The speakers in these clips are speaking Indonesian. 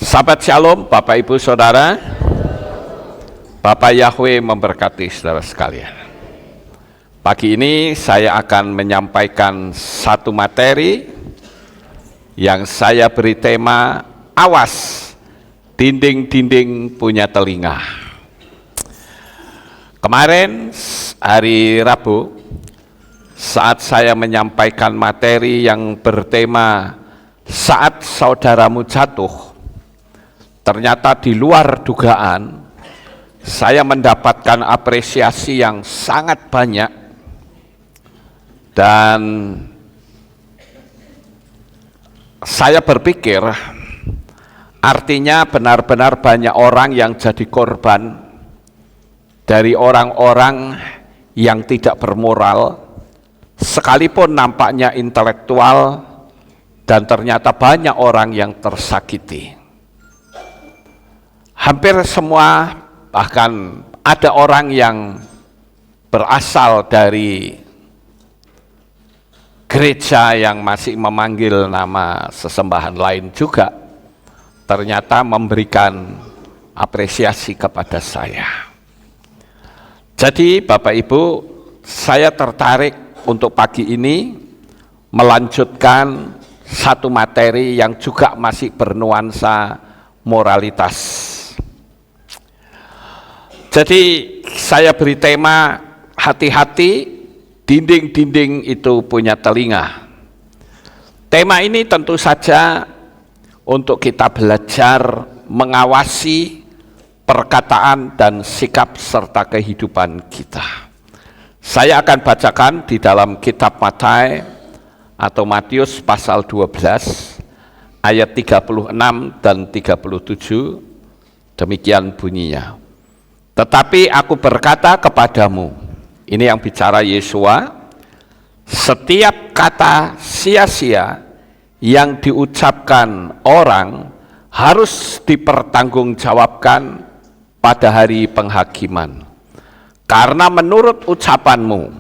Sahabat Shalom, Bapak Ibu Saudara, Bapak Yahweh memberkati saudara sekalian. Pagi ini saya akan menyampaikan satu materi yang saya beri tema Awas, dinding-dinding punya telinga. Kemarin hari Rabu, saat saya menyampaikan materi yang bertema Saat Saudaramu Jatuh, ternyata di luar dugaan, saya mendapatkan apresiasi yang sangat banyak dan saya berpikir artinya benar-benar banyak orang yang jadi korban dari orang-orang yang tidak bermoral, sekalipun nampaknya intelektual, dan ternyata banyak orang yang tersakiti. Hampir semua, bahkan ada orang yang berasal dari gereja yang masih memanggil nama sesembahan lain juga, ternyata memberikan apresiasi kepada saya. Jadi Bapak Ibu, saya tertarik untuk pagi ini melanjutkan satu materi yang juga masih bernuansa moralitas. Jadi saya beri tema hati-hati, dinding-dinding itu punya telinga. Tema ini tentu saja untuk kita belajar mengawasi perkataan dan sikap serta kehidupan kita. Saya akan bacakan di dalam kitab atau Matius pasal 12 ayat 36 dan 37, demikian bunyinya. Tetapi aku berkata kepadamu, ini yang bicara Yesua, setiap kata sia-sia yang diucapkan orang harus dipertanggungjawabkan pada hari penghakiman. Karena menurut ucapanmu,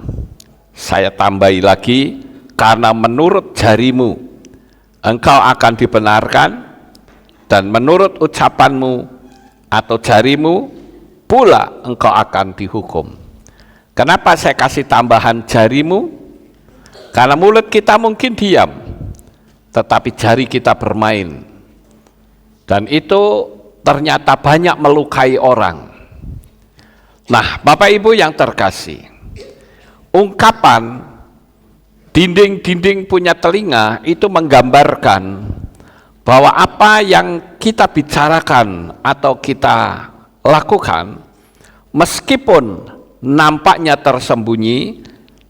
saya tambahi lagi, karena menurut jarimu, engkau akan dibenarkan, dan menurut ucapanmu atau jarimu, pula engkau akan dihukum. Kenapa saya kasih tambahan jarimu? Karena mulut kita mungkin diam, tetapi jari kita bermain. Dan itu ternyata banyak melukai orang. Nah, Bapak Ibu yang terkasih, ungkapan dinding-dinding punya telinga itu menggambarkan bahwa apa yang kita bicarakan atau kita lakukan, meskipun nampaknya tersembunyi,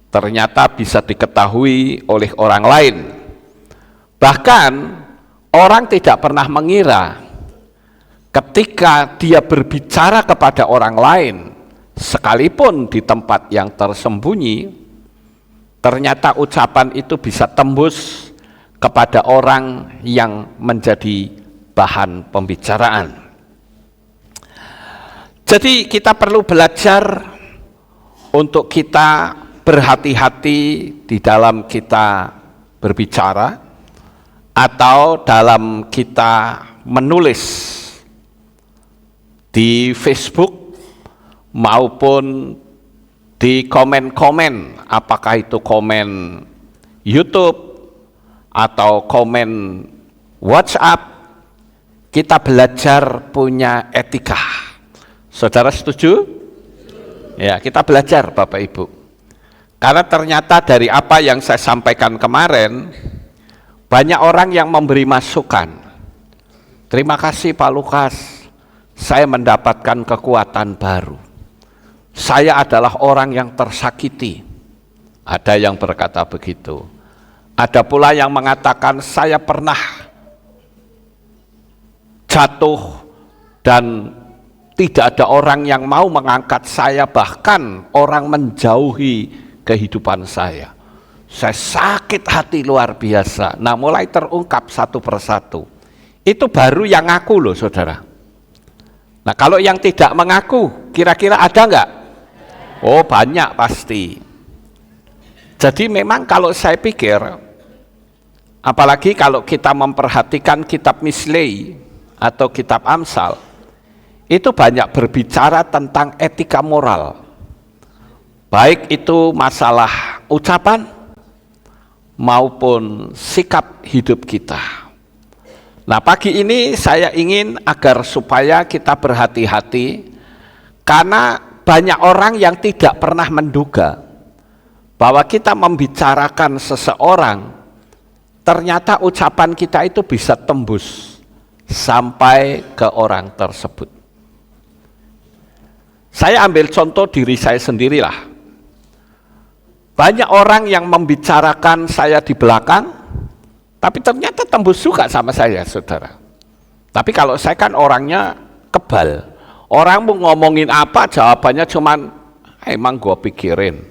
ternyata bisa diketahui oleh orang lain. Bahkan orang tidak pernah mengira ketika dia berbicara kepada orang lain, sekalipun di tempat yang tersembunyi, ternyata ucapan itu bisa tembus kepada orang yang menjadi bahan pembicaraan. Jadi kita perlu belajar untuk kita berhati-hati di dalam kita berbicara atau dalam kita menulis di Facebook maupun di komen-komen, apakah itu komen YouTube atau komen WhatsApp, kita belajar punya etika. Saudara setuju? Ya, kita belajar Bapak Ibu. Karena ternyata dari apa yang saya sampaikan kemarin, banyak orang yang memberi masukan. Terima kasih Pak Lukas, saya mendapatkan kekuatan baru. Saya adalah orang yang tersakiti. Ada yang berkata begitu. Ada pula yang mengatakan saya pernah jatuh dan tidak ada orang yang mau mengangkat saya, bahkan orang menjauhi kehidupan saya. Saya sakit hati luar biasa. Nah, mulai terungkap satu persatu. Itu baru yang ngaku loh saudara. Nah, kalau yang tidak mengaku, kira-kira ada enggak? Oh, banyak pasti. Jadi memang kalau saya pikir, apalagi kalau kita memperhatikan kitab Mislei atau kitab Amsal itu banyak berbicara tentang etika moral, baik itu masalah ucapan maupun sikap hidup kita. Nah, pagi ini saya ingin agar supaya kita berhati-hati, karena banyak orang yang tidak pernah menduga bahwa kita membicarakan seseorang, ternyata ucapan kita itu bisa tembus sampai ke orang tersebut. Saya ambil contoh diri saya sendirilah. Banyak orang yang membicarakan saya di belakang, tapi ternyata tembus juga sama saya, saudara. Tapi kalau saya kan orangnya kebal. Orang mau ngomongin apa, jawabannya cuman, emang gua pikirin.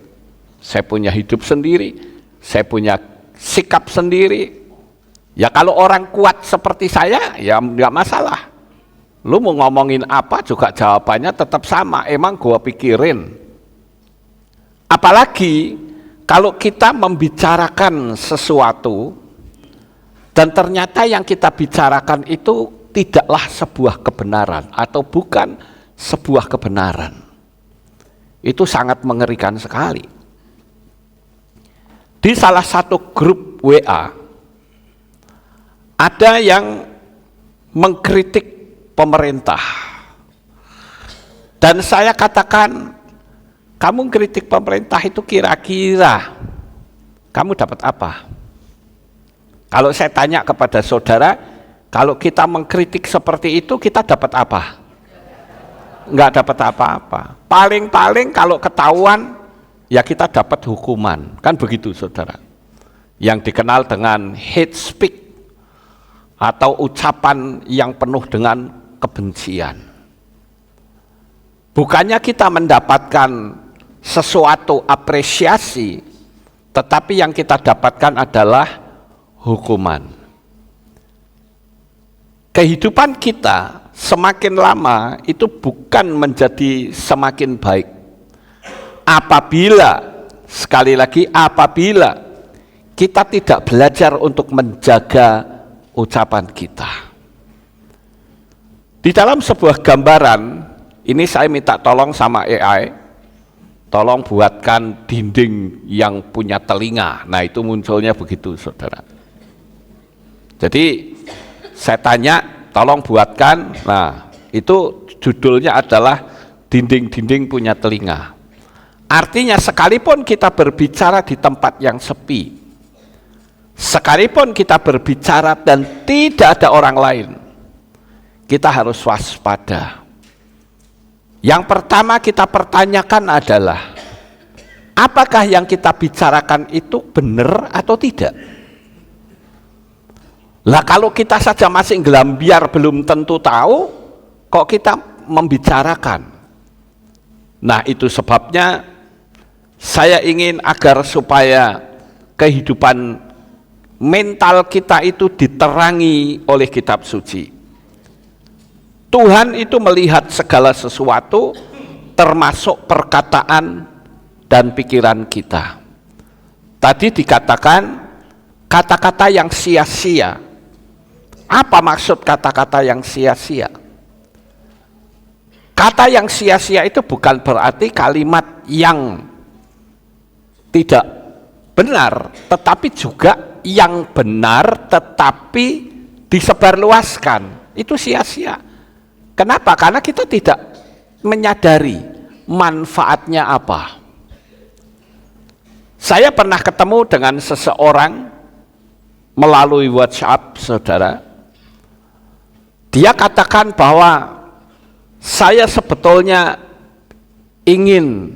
Saya punya hidup sendiri, saya punya sikap sendiri. Ya kalau orang kuat seperti saya, ya nggak masalah. Lu mau ngomongin apa juga jawabannya tetap sama, emang gua pikirin. Apalagi kalau kita membicarakan sesuatu dan ternyata yang kita bicarakan itu tidaklah sebuah kebenaran atau bukan sebuah kebenaran. Itu sangat mengerikan sekali. Di salah satu grup WA ada yang mengkritik pemerintah, dan saya katakan, kamu kritik pemerintah itu kira-kira kamu dapat apa? Kalau saya tanya kepada saudara, kalau kita mengkritik seperti itu kita dapat apa? Enggak dapat apa-apa. Paling-paling kalau ketahuan ya kita dapat hukuman, kan begitu saudara. Yang dikenal dengan hate speech atau ucapan yang penuh dengan kebencian. Bukannya kita mendapatkan sesuatu apresiasi, tetapi yang kita dapatkan adalah hukuman. Kehidupan kita semakin lama itu bukan menjadi semakin baik apabila, sekali lagi, apabila kita tidak belajar untuk menjaga ucapan kita. Di dalam sebuah gambaran, ini saya minta tolong sama AI, tolong buatkan dinding yang punya telinga. Nah, itu munculnya begitu, saudara. Jadi saya tanya, tolong buatkan. Nah, itu judulnya adalah dinding-dinding punya telinga. Artinya sekalipun kita berbicara di tempat yang sepi, sekalipun kita berbicara dan tidak ada orang lain, kita harus waspada. Yang pertama kita pertanyakan adalah, apakah yang kita bicarakan itu benar atau tidak? Lah kalau kita saja masih gelambiar belum tentu tahu, kok kita membicarakan? Nah, itu sebabnya saya ingin agar supaya kehidupan mental kita itu diterangi oleh kitab suci. Tuhan itu melihat segala sesuatu, termasuk perkataan dan pikiran kita. Tadi dikatakan kata-kata yang sia-sia. Apa maksud kata-kata yang sia-sia? Kata yang sia-sia itu bukan berarti kalimat yang tidak benar, tetapi juga yang benar tetapi disebarluaskan. Itu sia-sia. Kenapa? Karena kita tidak menyadari manfaatnya apa. Saya pernah ketemu dengan seseorang melalui WhatsApp, saudara. Dia katakan bahwa saya sebetulnya ingin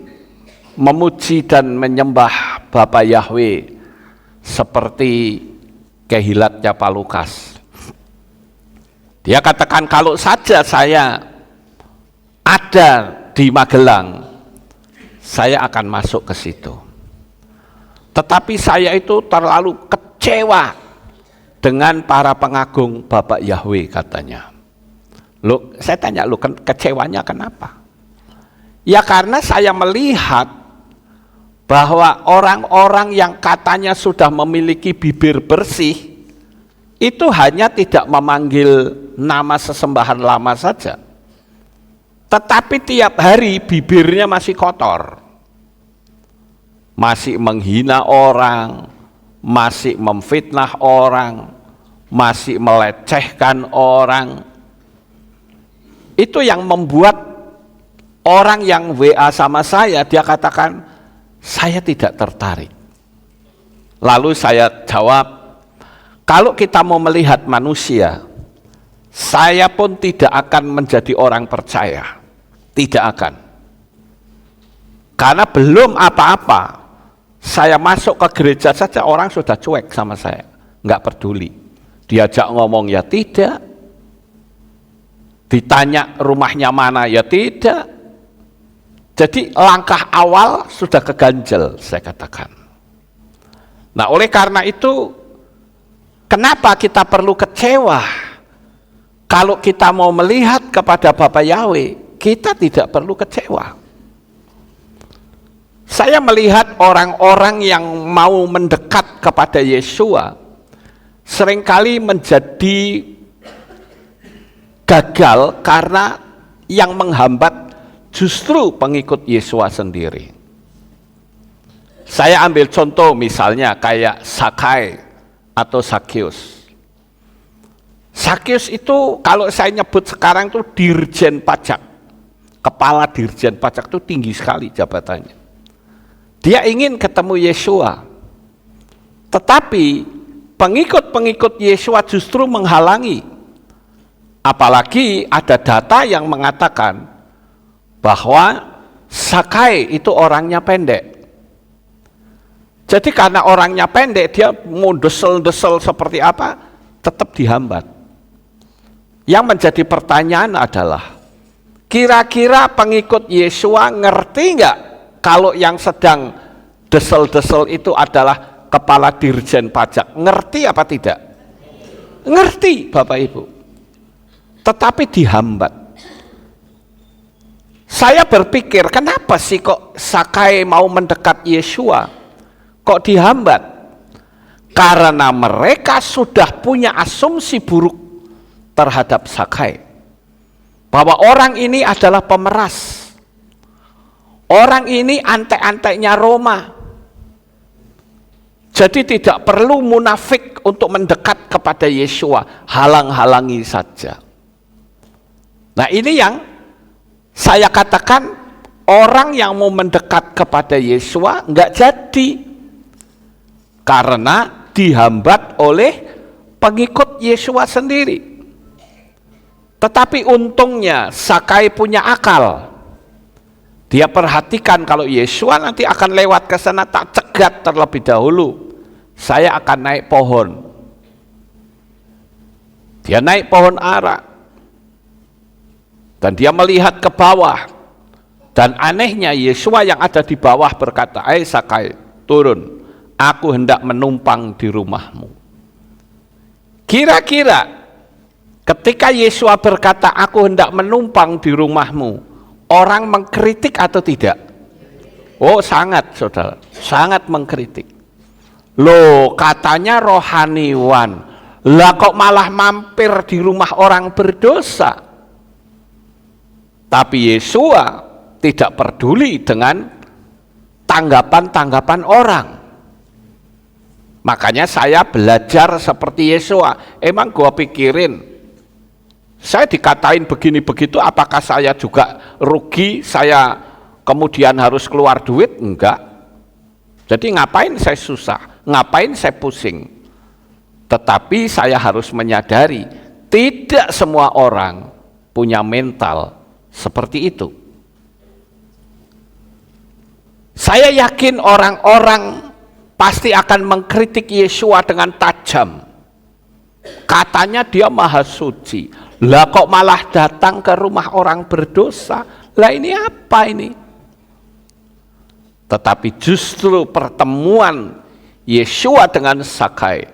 memuji dan menyembah Bapa Yahweh seperti kehilatnya Pak Lukas. Dia katakan, kalau saja saya ada di Magelang, saya akan masuk ke situ. Tetapi saya itu terlalu kecewa dengan para pengagung Bapak Yahweh, katanya. Loh, saya tanya, lu kecewanya kenapa? Ya karena saya melihat bahwa orang-orang yang katanya sudah memiliki bibir bersih, itu hanya tidak memanggil nama sesembahan lama saja, tetapi tiap hari bibirnya masih kotor, masih menghina orang, masih memfitnah orang, masih melecehkan orang. Itu yang membuat orang yang WA sama saya, dia katakan, saya tidak tertarik. Lalu saya jawab, kalau kita mau melihat manusia, saya pun tidak akan menjadi orang percaya. Tidak akan. Karena belum apa-apa, saya masuk ke gereja saja orang sudah cuek sama saya, nggak peduli. Diajak ngomong ya tidak, ditanya rumahnya mana ya tidak. Jadi langkah awal sudah keganjel, saya katakan. Nah, oleh karena itu, kenapa kita perlu kecewa? Kalau kita mau melihat kepada Bapa Yahweh, kita tidak perlu kecewa. Saya melihat orang-orang yang mau mendekat kepada Yesua seringkali menjadi gagal karena yang menghambat justru pengikut Yesua sendiri. Saya ambil contoh misalnya kayak Sakai atau Sakeus. Sakeus itu kalau saya nyebut sekarang itu dirjen pajak. Kepala dirjen pajak itu tinggi sekali jabatannya. Dia ingin ketemu Yesua. Tetapi pengikut-pengikut Yesua justru menghalangi. Apalagi ada data yang mengatakan bahwa Sakai itu orangnya pendek. Jadi karena orangnya pendek, dia mau desel-desel seperti apa, tetap dihambat. Yang menjadi pertanyaan adalah, kira-kira pengikut Yesua ngerti nggak kalau yang sedang desel-desel itu adalah kepala dirjen pajak? Ngerti apa tidak? Ngerti, Bapak Ibu. Tetapi dihambat. Saya berpikir, kenapa sih kok Sakai mau mendekat Yesua? Kok dihambat? Karena mereka sudah punya asumsi buruk terhadap Sakai. Bahwa orang ini adalah pemeras. Orang ini antek-anteknya Roma. Jadi tidak perlu munafik untuk mendekat kepada Yesua. Halang-halangi saja. Nah, ini yang saya katakan, orang yang mau mendekat kepada Yesua nggak jadi. Karena dihambat oleh pengikut Yesua sendiri. Tetapi untungnya Sakai punya akal. Dia perhatikan kalau Yesua nanti akan lewat ke sana, tak cegat terlebih dahulu. Saya akan naik pohon. Dia naik pohon ara. Dan dia melihat ke bawah. Dan anehnya Yesua yang ada di bawah berkata, "Hai Sakai, turun. Aku hendak menumpang di rumahmu." Kira-kira ketika Yesua berkata, "Aku hendak menumpang di rumahmu," orang mengkritik atau tidak? Oh, sangat, saudara. Sangat mengkritik. Loh, katanya rohaniwan. Lah kok malah mampir di rumah orang berdosa? Tapi Yesua tidak peduli dengan tanggapan-tanggapan orang. Makanya saya belajar seperti Yesua. Emang gua pikirin, saya dikatain begini begitu, apakah saya juga rugi? Saya kemudian harus keluar duit? Enggak. Jadi ngapain saya susah? Ngapain saya pusing? Tetapi saya harus menyadari, tidak semua orang punya mental seperti itu. Saya yakin orang-orang pasti akan mengkritik Yesua dengan tajam. Katanya dia maha suci. Lah kok malah datang ke rumah orang berdosa? Lah ini apa ini? Tetapi justru pertemuan Yesua dengan Sakai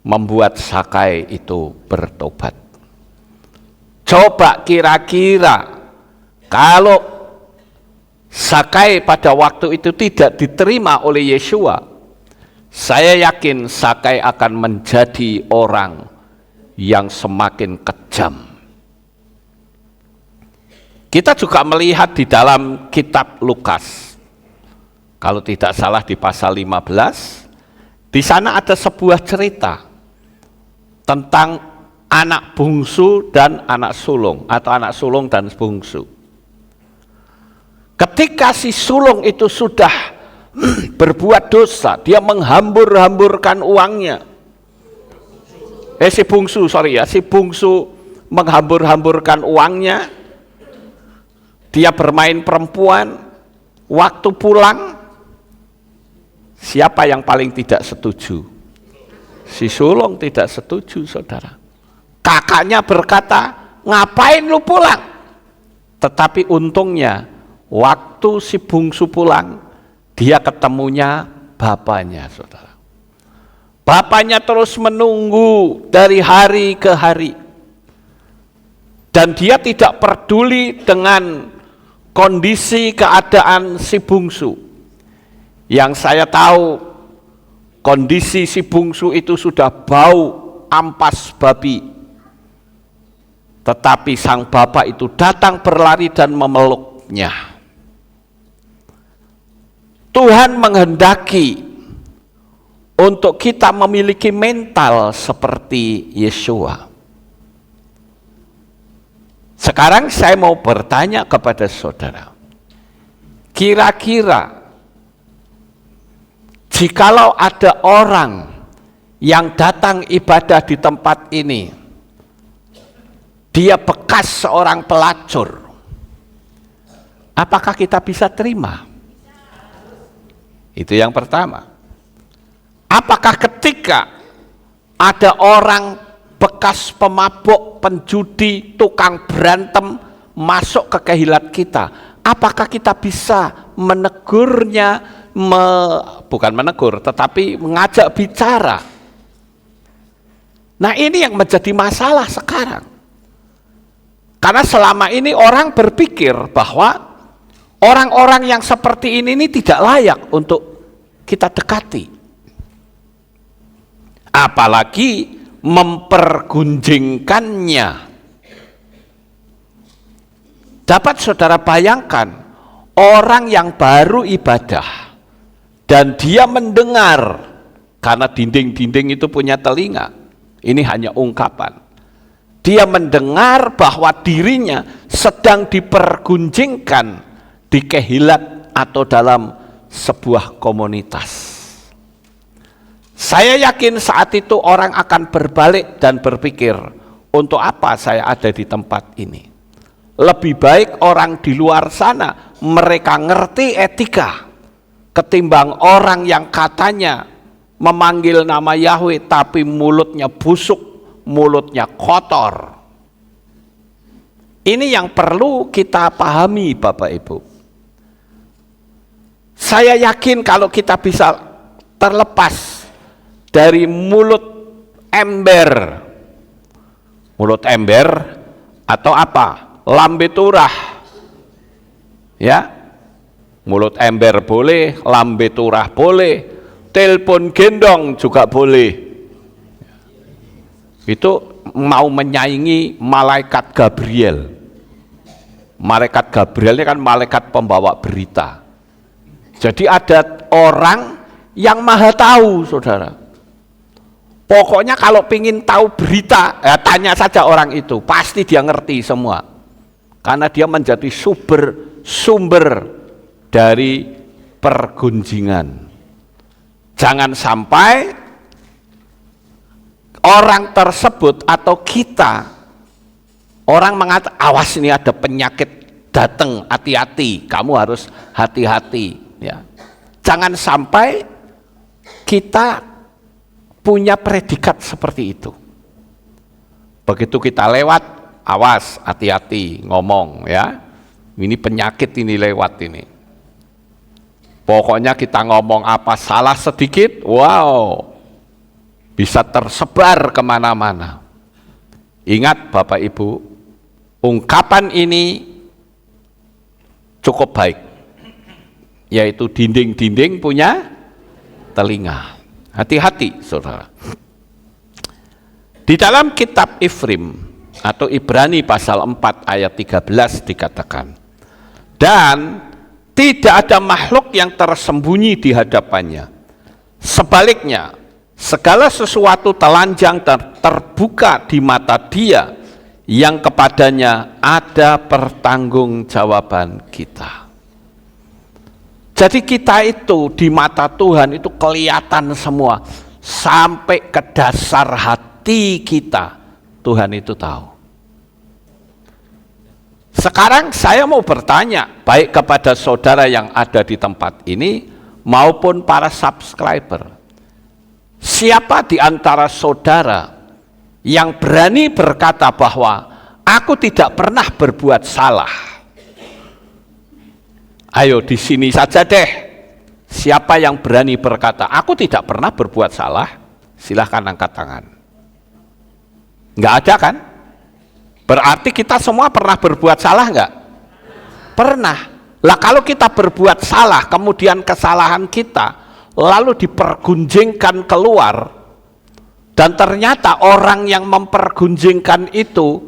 membuat Sakai itu bertobat. Coba kira-kira kalau Sakai pada waktu itu tidak diterima oleh Yesua, Saya yakin Sakai akan menjadi orang yang semakin kejam. Kita juga melihat di dalam kitab Lukas, kalau tidak salah di pasal 15, di sana ada sebuah cerita tentang anak bungsu dan anak sulung, atau anak sulung dan bungsu. Ketika si sulung itu sudah berbuat dosa, dia menghambur-hamburkan uangnya. Si bungsu menghambur-hamburkan uangnya. Dia bermain perempuan. Waktu pulang, siapa yang paling tidak setuju? Si sulung tidak setuju, saudara. Kakaknya berkata, ngapain lu pulang? Tetapi untungnya, waktu si bungsu pulang, dia ketemunya bapaknya, saudara. Bapaknya terus menunggu dari hari ke hari. Dan dia tidak peduli dengan kondisi keadaan si bungsu. Yang saya tahu, kondisi si bungsu itu sudah bau ampas babi. Tetapi sang bapak itu datang berlari dan memeluknya. Tuhan menghendaki untuk kita memiliki mental seperti Yesua. Sekarang saya mau bertanya kepada saudara, kira-kira jikalau ada orang yang datang ibadah di tempat ini, dia bekas seorang pelacur, apakah kita bisa terima? Itu yang pertama. Apakah ketika ada orang bekas pemabuk, penjudi, tukang berantem masuk ke kehilat kita, apakah kita bisa menegurnya, bukan menegur, tetapi mengajak bicara? Nah, ini yang menjadi masalah sekarang. Karena selama ini orang berpikir bahwa orang-orang yang seperti ini tidak layak untuk kita dekati. Apalagi mempergunjingkannya. Dapat saudara bayangkan, orang yang baru ibadah dan dia mendengar, karena dinding-dinding itu punya telinga, ini hanya ungkapan. Dia mendengar bahwa dirinya sedang dipergunjingkan di kehilat atau dalam sebuah komunitas. Saya yakin saat itu orang akan berbalik dan berpikir, untuk apa saya ada di tempat ini? Lebih baik orang di luar sana, mereka ngerti etika, ketimbang orang yang katanya memanggil nama Yahweh tapi mulutnya busuk, mulutnya kotor. Ini yang perlu kita pahami, Bapak Ibu. Saya yakin kalau kita bisa terlepas dari mulut ember atau apa? Lambe turah. Ya. Mulut ember boleh, lambe turah boleh, telepon gendong juga boleh. Itu mau menyaingi malaikat Gabriel. Malaikat Gabriel ini kan malaikat pembawa berita. Jadi ada orang yang maha tahu, saudara. Pokoknya kalau pingin tahu berita, ya tanya saja orang itu, pasti dia ngerti semua. Karena dia menjadi sumber dari pergunjingan. Jangan sampai orang tersebut atau kita, orang mengatakan, awas ini ada penyakit datang, hati-hati, kamu harus hati-hati. Ya. Jangan sampai kita punya predikat seperti itu. Begitu kita lewat, awas, hati-hati, ngomong ya. Ini penyakit ini lewat ini. Pokoknya kita ngomong apa salah sedikit, wow, bisa tersebar kemana-mana. Ingat Bapak Ibu, ungkapan ini cukup baik, yaitu dinding-dinding punya telinga. Hati-hati, saudara. Di dalam kitab Ifrim atau Ibrani pasal 4 ayat 13 dikatakan, dan tidak ada makhluk yang tersembunyi di hadapannya. Sebaliknya, segala sesuatu telanjang dan terbuka di mata Dia yang kepadanya ada pertanggungjawaban kita. Jadi kita itu di mata Tuhan itu kelihatan semua, sampai ke dasar hati kita, Tuhan itu tahu. Sekarang saya mau bertanya, baik kepada saudara yang ada di tempat ini, maupun para subscriber. Siapa di antara saudara yang berani berkata bahwa aku tidak pernah berbuat salah? Ayo di sini saja deh. Siapa yang berani berkata, aku tidak pernah berbuat salah? Silahkan angkat tangan. Enggak ada kan? Berarti kita semua pernah berbuat salah enggak? Pernah. Lah kalau kita berbuat salah, kemudian kesalahan kita lalu dipergunjingkan keluar, dan ternyata orang yang mempergunjingkan itu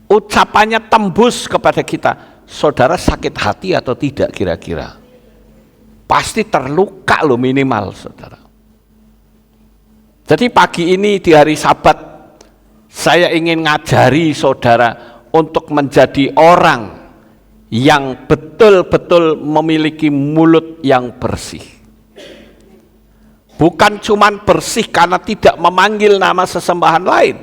ucapannya tembus kepada kita, saudara sakit hati atau tidak kira-kira? Pasti terluka loh minimal, saudara. Jadi pagi ini di hari Sabat, saya ingin ngajari saudara untuk menjadi orang yang betul-betul memiliki mulut yang bersih. Bukan cuman bersih karena tidak memanggil nama sesembahan lain,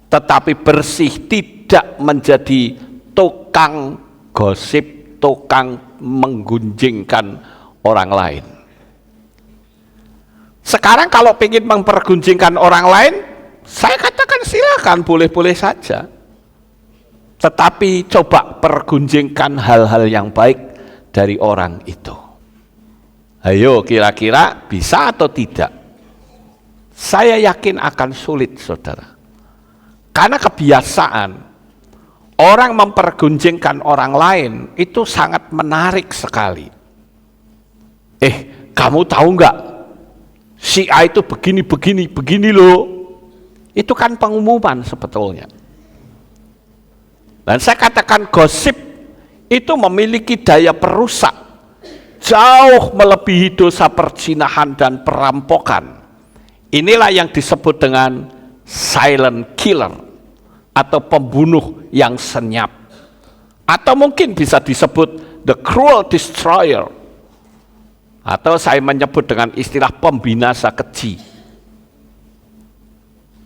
tetapi bersih tidak menjadi tukang gosip, tukang menggunjingkan orang lain. Sekarang kalau ingin mempergunjingkan orang lain, saya katakan silakan, boleh-boleh saja. Tetapi coba pergunjingkan hal-hal yang baik dari orang itu. Ayo kira-kira bisa atau tidak? Saya yakin akan sulit, saudara. Karena kebiasaan orang mempergunjingkan orang lain itu sangat menarik sekali. Kamu tahu nggak? Si A itu begini loh. Itu kan pengumuman sebetulnya. Dan saya katakan gosip itu memiliki daya perusak jauh melebihi dosa perzinahan dan perampokan. Inilah yang disebut dengan silent killer atau pembunuh yang senyap. Atau mungkin bisa disebut the cruel destroyer. Atau saya menyebut dengan istilah pembinasa keji.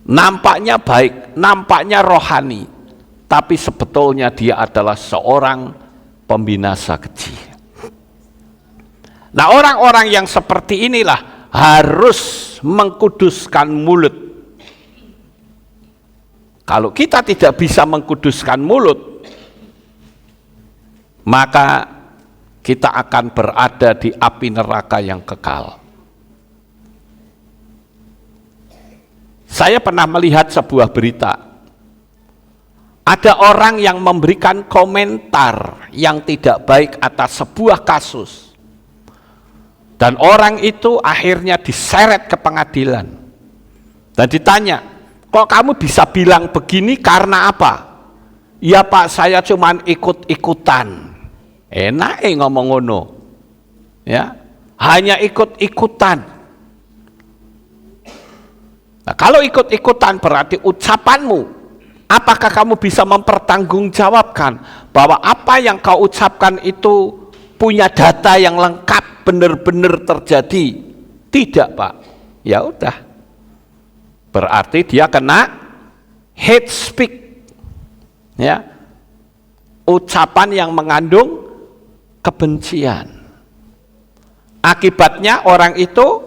Nampaknya baik, nampaknya rohani, tapi sebetulnya dia adalah seorang pembinasa keji. Nah, orang-orang yang seperti inilah harus mengkuduskan mulut. Kalau kita tidak bisa mengkuduskan mulut, maka kita akan berada di api neraka yang kekal. Saya pernah melihat sebuah berita. Ada orang yang memberikan komentar yang tidak baik atas sebuah kasus. Dan orang itu akhirnya diseret ke pengadilan. Dan ditanya, kok kamu bisa bilang begini karena apa? Ya Pak, saya cuman ikut-ikutan. Enak ngomong ngono. Ya, hanya ikut-ikutan. Nah, kalau ikut-ikutan berarti ucapanmu, apakah kamu bisa mempertanggungjawabkan bahwa apa yang kau ucapkan itu punya data yang lengkap, benar-benar terjadi? Tidak, Pak. Ya udah. Berarti dia kena hate speech. Ya. Ucapan yang mengandung kebencian. Akibatnya orang itu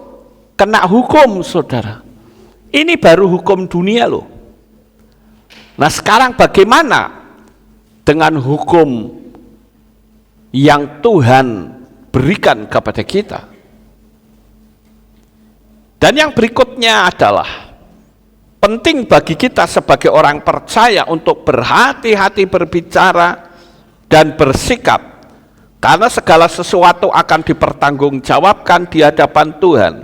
kena hukum, saudara. Ini baru hukum dunia loh. Nah, sekarang bagaimana dengan hukum yang Tuhan berikan kepada kita? Dan yang berikutnya adalah penting bagi kita sebagai orang percaya untuk berhati-hati berbicara dan bersikap, karena segala sesuatu akan dipertanggungjawabkan di hadapan Tuhan.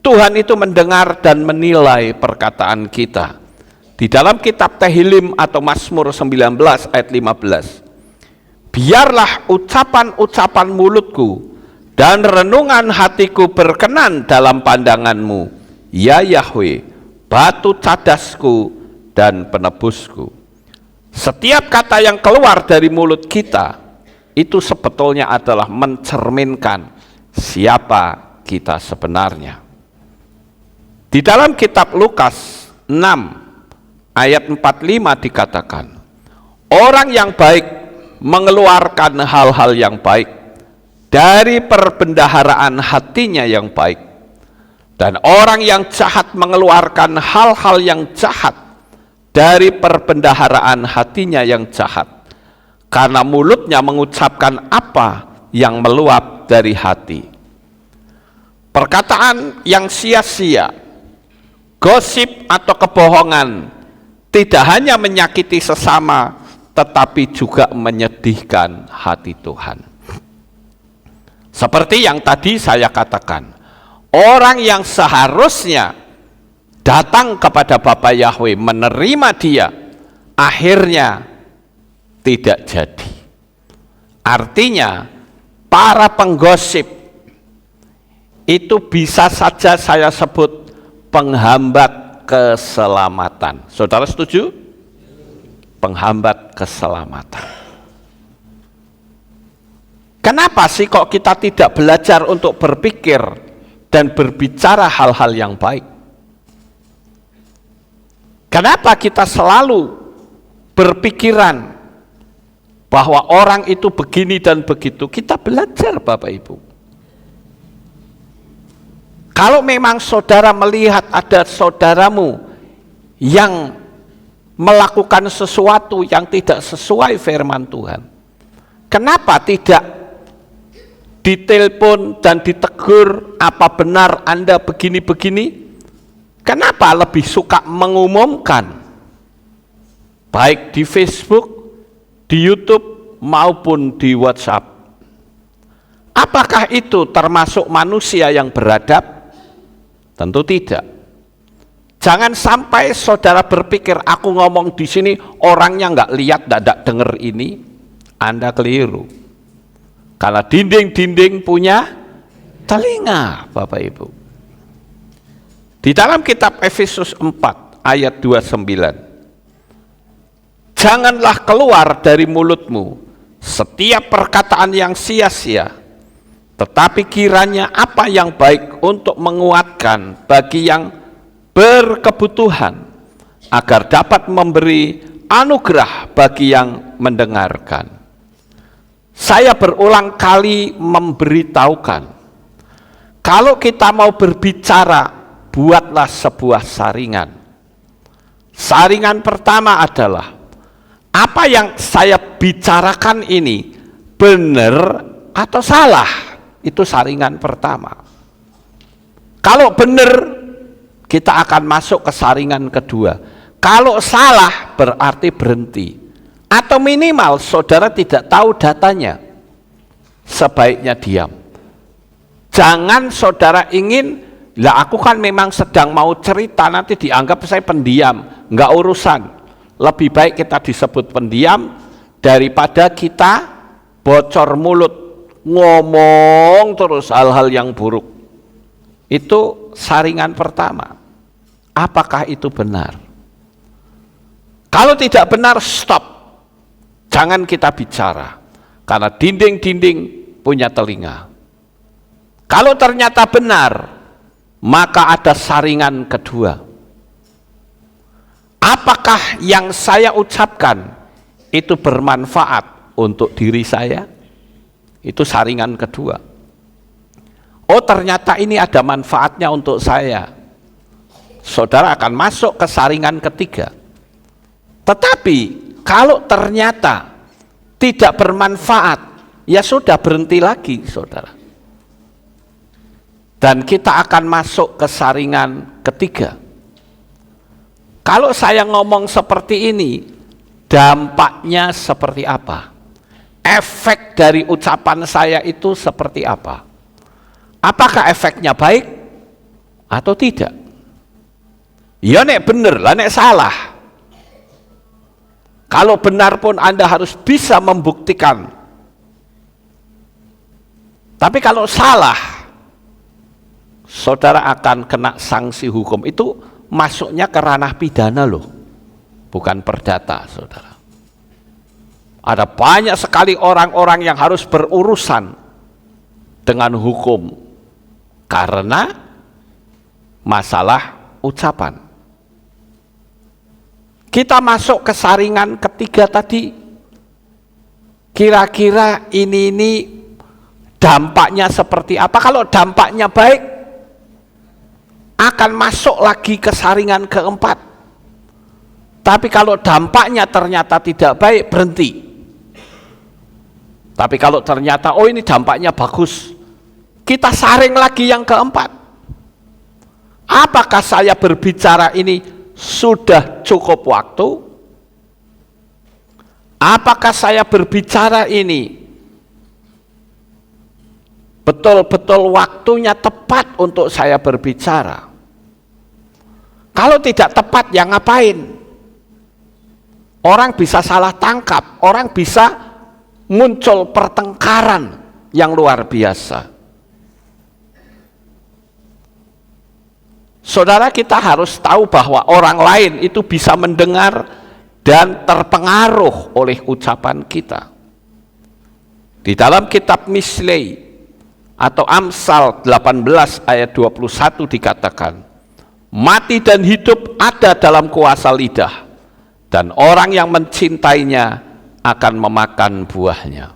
Tuhan itu mendengar dan menilai perkataan kita. Di dalam kitab Tehillim atau Mazmur 19 ayat 15. Biarlah ucapan-ucapan mulutku dan renungan hatiku berkenan dalam pandanganmu, ya Yahweh, batu cadasku dan penebusku. Setiap kata yang keluar dari mulut kita, itu sebetulnya adalah mencerminkan siapa kita sebenarnya. Di dalam kitab Lukas 6 ayat 45 dikatakan, orang yang baik mengeluarkan hal-hal yang baik dari perbendaharaan hatinya yang baik, dan orang yang jahat mengeluarkan hal-hal yang jahat dari perbendaharaan hatinya yang jahat, karena mulutnya mengucapkan apa yang meluap dari hati. Perkataan yang sia-sia, gosip atau kebohongan tidak hanya menyakiti sesama, tetapi juga menyedihkan hati Tuhan. Seperti yang tadi saya katakan, orang yang seharusnya datang kepada Bapa Yahweh menerima dia, akhirnya tidak jadi. Artinya para penggosip itu bisa saja saya sebut penghambat keselamatan. Saudara setuju? Penghambat keselamatan. Kenapa sih kok kita tidak belajar untuk berpikir dan berbicara hal-hal yang baik? Kenapa kita selalu berpikiran bahwa orang itu begini dan begitu? Kita belajar, Bapak Ibu. Kalau memang saudara melihat ada saudaramu yang melakukan sesuatu yang tidak sesuai firman Tuhan, kenapa tidak ditelepon dan ditegur, apa benar Anda begini-begini? Kenapa lebih suka mengumumkan, baik di Facebook, di YouTube, maupun di WhatsApp? Apakah itu termasuk manusia yang beradab? Tentu tidak. Jangan sampai saudara berpikir, aku ngomong di sini orangnya nggak lihat, nggak denger ini. Anda keliru. Karena dinding-dinding punya telinga, Bapak Ibu. Di dalam kitab Efesus 4 ayat 29, janganlah keluar dari mulutmu setiap perkataan yang sia-sia, tetapi kiranya apa yang baik untuk menguatkan bagi yang berkebutuhan, agar dapat memberi anugerah bagi yang mendengarkan. Saya berulang kali memberitahukan, kalau kita mau berbicara, buatlah sebuah saringan. Saringan pertama adalah, apa yang saya bicarakan ini benar atau salah? Itu saringan pertama. Kalau benar, kita akan masuk ke saringan kedua. Kalau salah, berarti berhenti. Atau minimal saudara tidak tahu datanya, sebaiknya diam. Jangan saudara ingin, lah aku kan memang sedang mau cerita, nanti dianggap saya pendiam. Enggak urusan. Lebih baik kita disebut pendiam daripada kita bocor mulut, ngomong terus hal-hal yang buruk. Itu saringan pertama. Apakah itu benar? Kalau tidak benar, stop. Jangan kita bicara, karena dinding-dinding punya telinga. Kalau ternyata benar, maka ada saringan kedua. Apakah yang saya ucapkan itu bermanfaat untuk diri saya? Itu saringan kedua. Oh, ternyata ini ada manfaatnya untuk saya. Saudara akan masuk ke saringan ketiga. Tetapi kalau ternyata tidak bermanfaat, ya sudah, berhenti lagi, saudara. Dan kita akan masuk ke saringan ketiga. Kalau saya ngomong seperti ini, dampaknya seperti apa? Efek dari ucapan saya itu seperti apa? Apakah efeknya baik atau tidak? Ya nek bener, lah nek salah. Kalau benar pun Anda harus bisa membuktikan. Tapi kalau salah, saudara akan kena sanksi hukum. Itu masuknya ke ranah pidana loh, bukan perdata, saudara. Ada banyak sekali orang-orang yang harus berurusan dengan hukum karena masalah ucapan. Kita masuk ke saringan ketiga tadi. Kira-kira ini dampaknya seperti apa? Kalau dampaknya baik, akan masuk lagi ke saringan keempat. Tapi kalau dampaknya ternyata tidak baik, berhenti. Tapi kalau ternyata, oh ini dampaknya bagus, kita saring lagi yang keempat. Apakah saya berbicara ini sudah cukup waktu? Apakah saya berbicara ini betul-betul waktunya tepat untuk saya berbicara? Kalau tidak tepat, ya ngapain? Orang bisa salah tangkap, orang bisa muncul pertengkaran yang luar biasa. Saudara, kita harus tahu bahwa orang lain itu bisa mendengar dan terpengaruh oleh ucapan kita. Di dalam kitab Mislei atau Amsal 18 ayat 21 dikatakan, mati dan hidup ada dalam kuasa lidah, dan orang yang mencintainya akan memakan buahnya.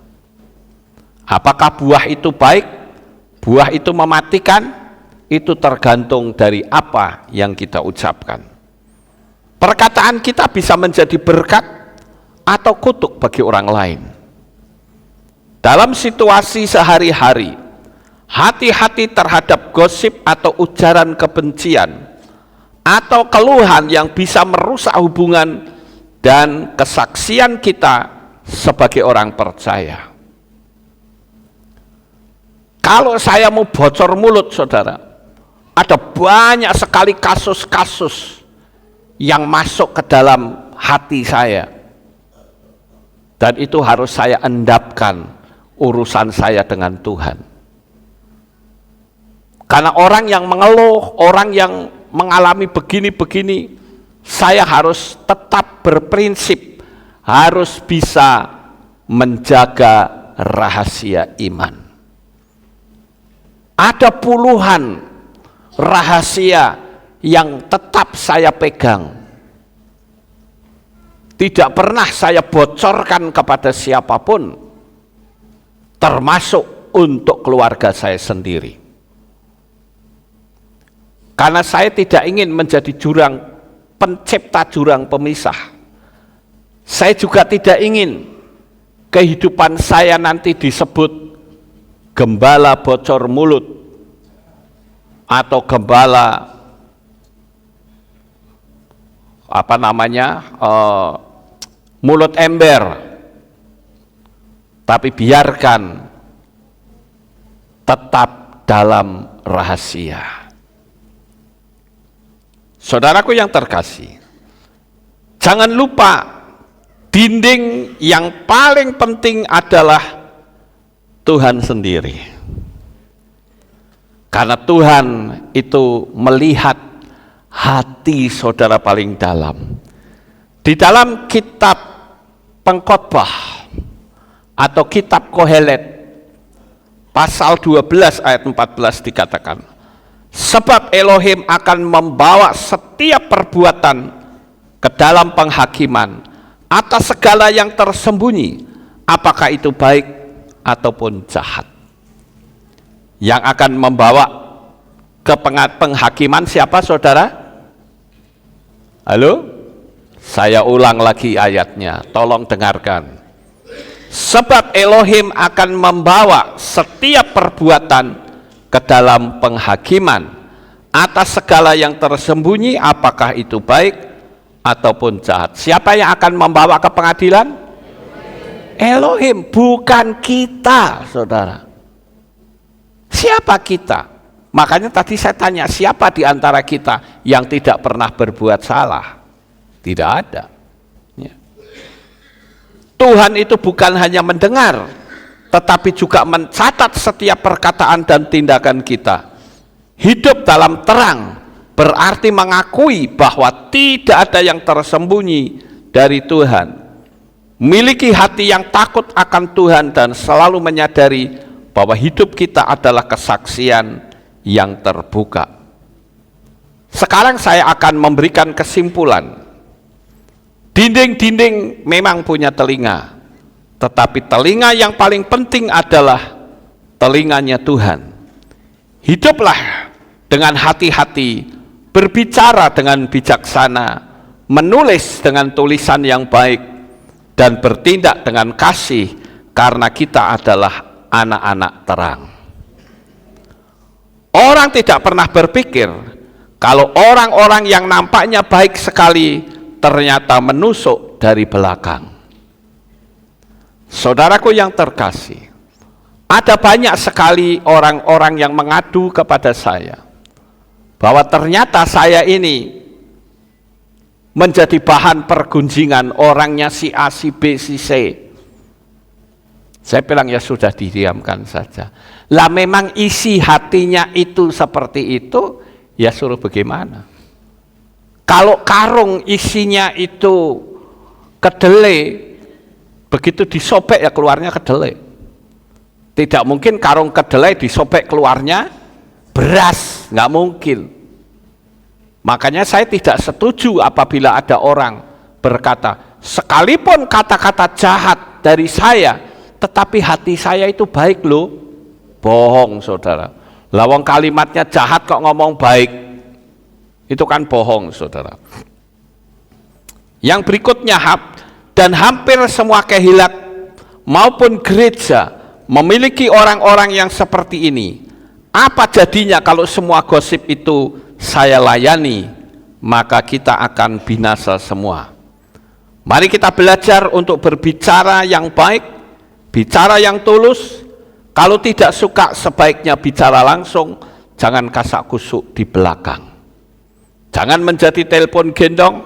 Apakah buah itu baik? Buah itu mematikan? Itu tergantung dari apa yang kita ucapkan. Perkataan kita bisa menjadi berkat atau kutuk bagi orang lain. Dalam situasi sehari-hari, hati-hati terhadap gosip atau ujaran kebencian atau keluhan yang bisa merusak hubungan dan kesaksian kita sebagai orang percaya. Kalau saya mau bocor mulut, saudara, ada banyak sekali kasus-kasus yang masuk ke dalam hati saya, dan itu harus saya endapkan urusan saya dengan Tuhan. Karena orang yang mengeluh, orang yang mengalami begini-begini, saya harus tetap berprinsip, harus bisa menjaga rahasia iman. Ada puluhan rahasia yang tetap saya pegang. Tidak pernah saya bocorkan kepada siapapun, termasuk untuk keluarga saya sendiri. Karena saya tidak ingin menjadi jurang pencipta, jurang pemisah. Saya juga tidak ingin kehidupan saya nanti disebut gembala bocor mulut atau gembala mulut ember. Tapi biarkan tetap dalam rahasia. Saudaraku yang terkasih, jangan lupa dinding yang paling penting adalah Tuhan sendiri. Karena Tuhan itu melihat hati saudara paling dalam. Di dalam kitab Pengkhotbah atau kitab Kohelet pasal 12 ayat 14 dikatakan, sebab Elohim akan membawa setiap perbuatan ke dalam penghakiman atas segala yang tersembunyi, apakah itu baik ataupun jahat. Yang akan membawa ke penghakiman siapa, saudara? Halo? Saya ulang lagi ayatnya, tolong dengarkan. Sebab Elohim akan membawa setiap perbuatan ke dalam penghakiman atas segala yang tersembunyi, apakah itu baik ataupun jahat. Siapa yang akan membawa ke pengadilan? Elohim, bukan kita, saudara. Siapa kita? Makanya tadi saya tanya, siapa di antara kita yang tidak pernah berbuat salah? Tidak ada. Ya. Tuhan itu bukan hanya mendengar, tetapi juga mencatat setiap perkataan dan tindakan kita. Hidup dalam terang berarti mengakui bahwa tidak ada yang tersembunyi dari Tuhan. Miliki hati yang takut akan Tuhan dan selalu menyadari bahwa hidup kita adalah kesaksian yang terbuka. Sekarang saya akan memberikan kesimpulan. Dinding-dinding memang punya telinga, tetapi telinga yang paling penting adalah telinganya Tuhan. Hiduplah dengan hati-hati, berbicara dengan bijaksana, menulis dengan tulisan yang baik, dan bertindak dengan kasih karena kita adalah anak-anak terang. Orang tidak pernah berpikir kalau orang-orang yang nampaknya baik sekali ternyata menusuk dari belakang. Saudaraku yang terkasih, ada banyak sekali orang-orang yang mengadu kepada saya bahwa ternyata saya ini menjadi bahan pergunjingan orangnya si A, si B, si C. Saya bilang ya sudah, didiamkan saja. Lah memang isi hatinya itu seperti itu, ya suruh bagaimana? Kalau karung isinya itu kedelai, begitu disobek ya keluarnya kedelai. Tidak mungkin karung kedelai disobek keluarnya beras, nggak mungkin. Makanya saya tidak setuju apabila ada orang berkata, sekalipun kata-kata jahat dari saya, tetapi hati saya itu baik loh. Bohong saudara. Lawang kalimatnya jahat kok ngomong baik, itu kan bohong saudara. Yang berikutnya, dan hampir semua kehilat maupun gereja memiliki orang-orang yang seperti ini. Apa jadinya kalau semua gosip itu saya layani? Maka kita akan binasa semua. Mari kita belajar untuk berbicara yang baik, bicara yang tulus. Kalau tidak suka sebaiknya bicara langsung, jangan kasak kusuk di belakang. Jangan menjadi telepon gendong.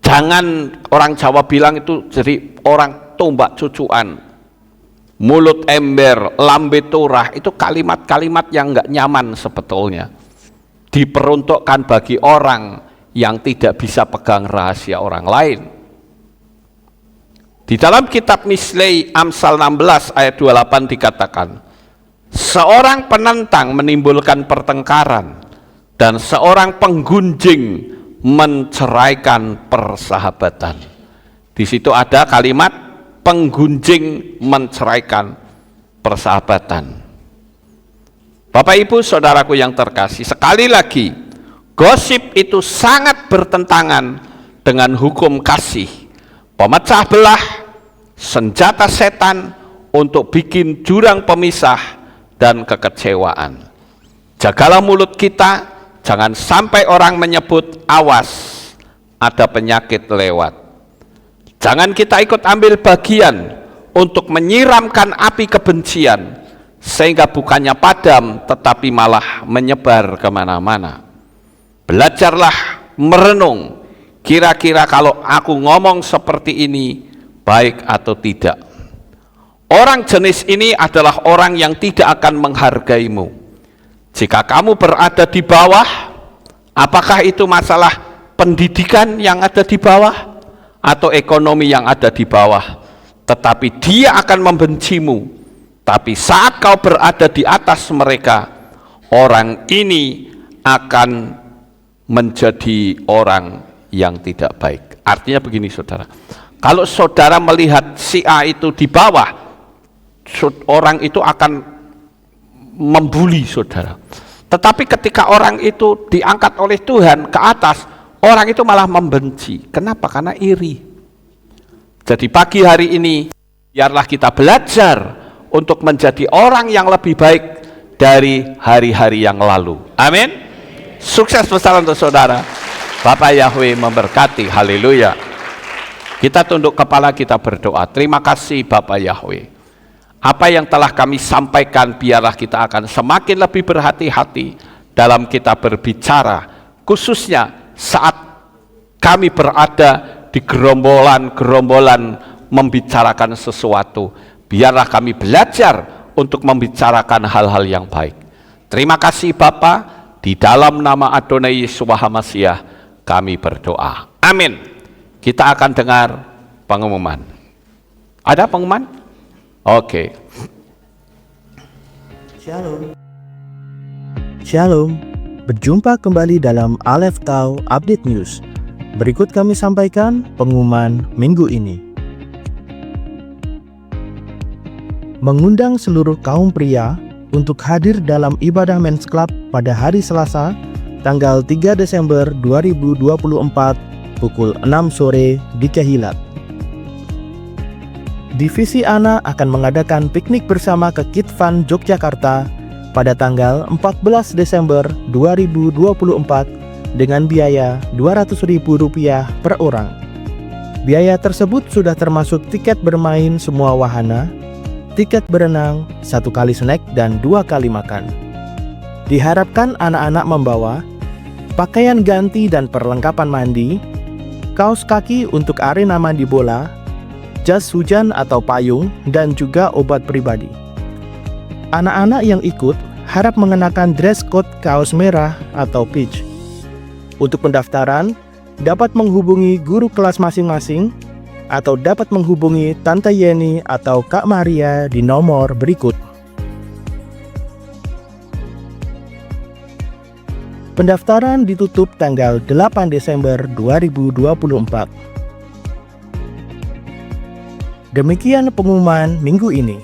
Jangan, orang Jawa bilang itu jadi orang tombak cucuan, mulut ember, lambe turah. Itu kalimat-kalimat yang enggak nyaman sebetulnya, diperuntukkan bagi orang yang tidak bisa pegang rahasia orang lain. Di dalam kitab Mislei Amsal 16 ayat 28 dikatakan, seorang penentang menimbulkan pertengkaran dan seorang penggunjing menceraikan persahabatan. Di situ ada kalimat penggunjing menceraikan persahabatan. Bapak Ibu saudaraku yang terkasih, sekali lagi, gosip itu sangat bertentangan dengan hukum kasih. Pemecah belah, senjata setan untuk bikin jurang pemisah dan kekecewaan. Jagalah mulut kita, jangan sampai orang menyebut awas ada penyakit lewat. Jangan kita ikut ambil bagian untuk menyiramkan api kebencian, sehingga bukannya padam tetapi malah menyebar kemana-mana. Belajarlah merenung, kira-kira kalau aku ngomong seperti ini baik atau tidak. Orang jenis ini adalah orang yang tidak akan menghargaimu. Jika kamu berada di bawah, apakah itu masalah pendidikan yang ada di bawah atau ekonomi yang ada di bawah, tetapi dia akan membencimu. Tapi saat kau berada di atas mereka, orang ini akan menjadi orang yang tidak baik. Artinya begini saudara, kalau saudara melihat si A itu di bawah, orang itu akan membuli saudara. Tetapi ketika orang itu diangkat oleh Tuhan ke atas, orang itu malah membenci. Kenapa? Karena iri. Jadi pagi hari ini biarlah kita belajar untuk menjadi orang yang lebih baik dari hari-hari yang lalu. Amin. Sukses besar untuk saudara. Bapak Yahweh memberkati. Haleluya. Kita tunduk kepala, kita berdoa. Terima kasih Bapak Yahweh. Apa yang telah kami sampaikan, biarlah kita akan semakin lebih berhati-hati dalam kita berbicara, khususnya saat kami berada di gerombolan-gerombolan membicarakan sesuatu. Biarlah kami belajar untuk membicarakan hal-hal yang baik. Terima kasih Bapa, di dalam nama Adonai Yesus Hamasyah kami berdoa. Amin. Kita akan dengar pengumuman. Ada pengumuman? Oke. Shalom. Berjumpa kembali dalam Aleph Tau Update News. Berikut kami sampaikan pengumuman minggu ini. Mengundang seluruh kaum pria untuk hadir dalam ibadah Men's Club pada hari Selasa, tanggal 3 Desember 2024 pukul 6 sore di Kehilat. Divisi ANA akan mengadakan piknik bersama ke Kid Fun Yogyakarta pada tanggal 14 Desember 2024 dengan biaya Rp200.000 per orang. Biaya tersebut sudah termasuk tiket bermain semua wahana, tiket berenang, 1 kali snack, dan 2 kali makan. Diharapkan anak-anak membawa pakaian ganti dan perlengkapan mandi, kaos kaki untuk arena mandi bola, jas hujan atau payung, dan juga obat pribadi. Anak-anak yang ikut harap mengenakan dress code kaos merah atau peach. Untuk pendaftaran, dapat menghubungi guru kelas masing-masing atau dapat menghubungi Tante Yeni atau Kak Maria di nomor berikut. Pendaftaran ditutup tanggal 8 Desember 2024. Demikian pengumuman minggu ini.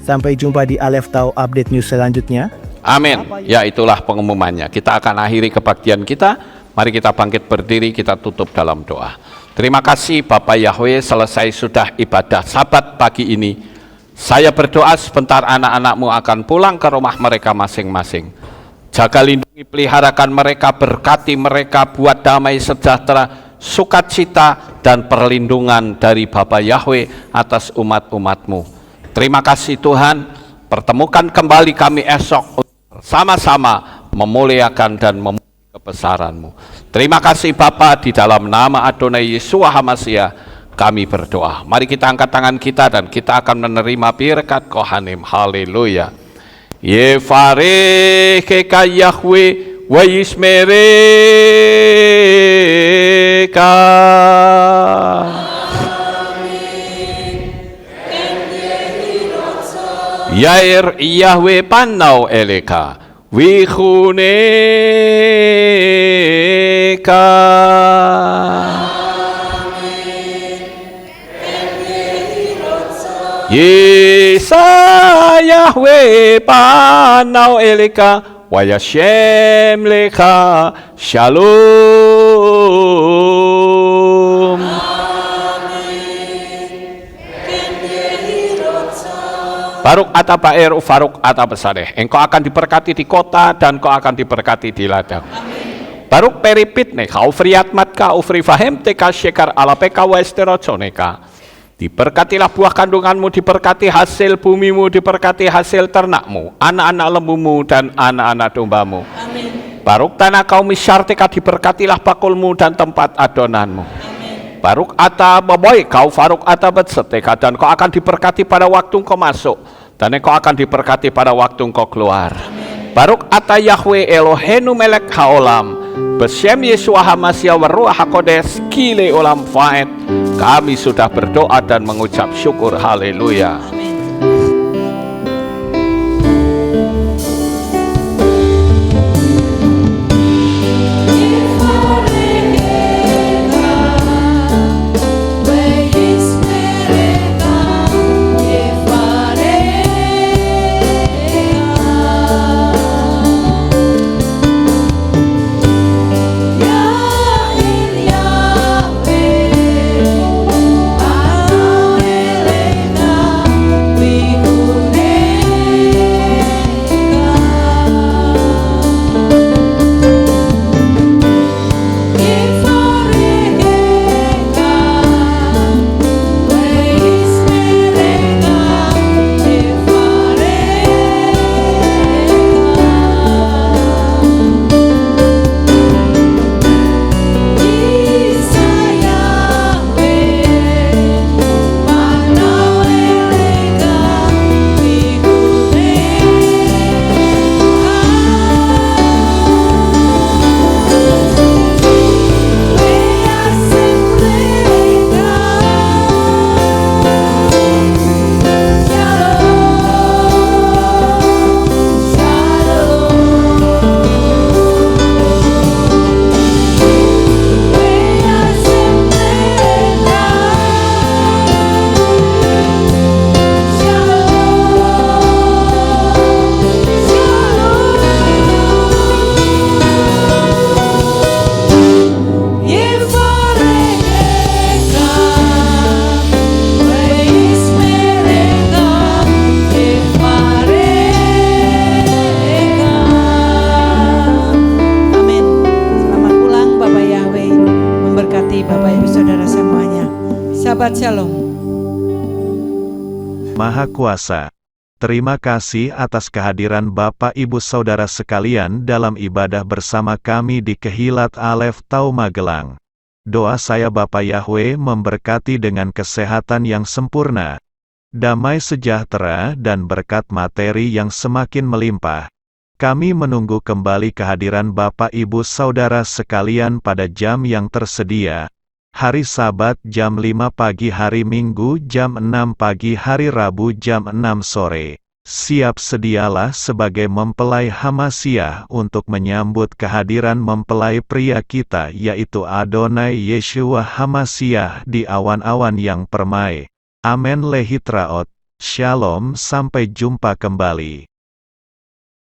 Sampai jumpa di Aleph Tau Update News selanjutnya. Amin. Ya, itulah pengumumannya. Kita akan akhiri kebaktian kita. Mari kita bangkit berdiri, kita tutup dalam doa. Terima kasih Bapak Yahweh, selesai sudah ibadah Sabat pagi ini. Saya berdoa sebentar anak-anak-Mu akan pulang ke rumah mereka masing-masing. Jaga, lindungi, peliharakan mereka, berkati mereka, buat damai sejahtera, sukacita, dan perlindungan dari Bapak Yahweh atas umat-umat-Mu. Terima kasih Tuhan, pertemukan kembali kami esok sama-sama memuliakan dan memuliakan kebesaran-Mu. Terima kasih Bapa, di dalam nama Adonai Yesus Hamasyah kami berdoa. Mari kita angkat tangan kita dan kita akan menerima berkat Kohanim. Haleluya. Yevarecheka Yahweh wa yismereka. Yair Yahweh panau eleka wichuneka. Yesa Yahweh panau eleka wa yashem leka shalom. Baruk ata Baer, Faruk ata Besadeh. Engkau akan diberkati di kota dan kau akan diberkati di ladang. Baruk peripit neka, ufriat matka, ufri fahem teka syekar alapeka wa esteroconeka. Diberkatilah buah kandunganmu, diberkati hasil bumimu, diberkati hasil ternakmu, anak-anak lembumu dan anak-anak dombamu. Amin. Baruk tanah kaum misyarteka, diberkatilah bakulmu dan tempat adonanmu. Baruk ata baboy kau faruk ata betseteka, dan kau akan diberkati pada waktu kau masuk dan kau akan diberkati pada waktu kau keluar. Amin. Baruk ata Yahweh Elohenu melek haolam besem Yeshua Hamasyah wa ruah hakodes kile olam faed. Kami sudah berdoa dan mengucap syukur. Haleluya. We Shabbat Shalom. Maha Kuasa, terima kasih atas kehadiran Bapak Ibu Saudara sekalian dalam ibadah bersama kami di Kehilat Alef Tau Magelang. Doa saya Bapa Yahweh memberkati dengan kesehatan yang sempurna, damai sejahtera dan berkat materi yang semakin melimpah. Kami menunggu kembali kehadiran Bapak Ibu Saudara sekalian pada jam yang tersedia. Hari Sabat jam 5 pagi, hari Minggu jam 6 pagi, hari Rabu jam 6 sore. Siap sedialah sebagai mempelai Hamasiah untuk menyambut kehadiran mempelai pria kita yaitu Adonai Yeshua Hamasiah di awan-awan yang permai. Amen lehitraot. Shalom, sampai jumpa kembali.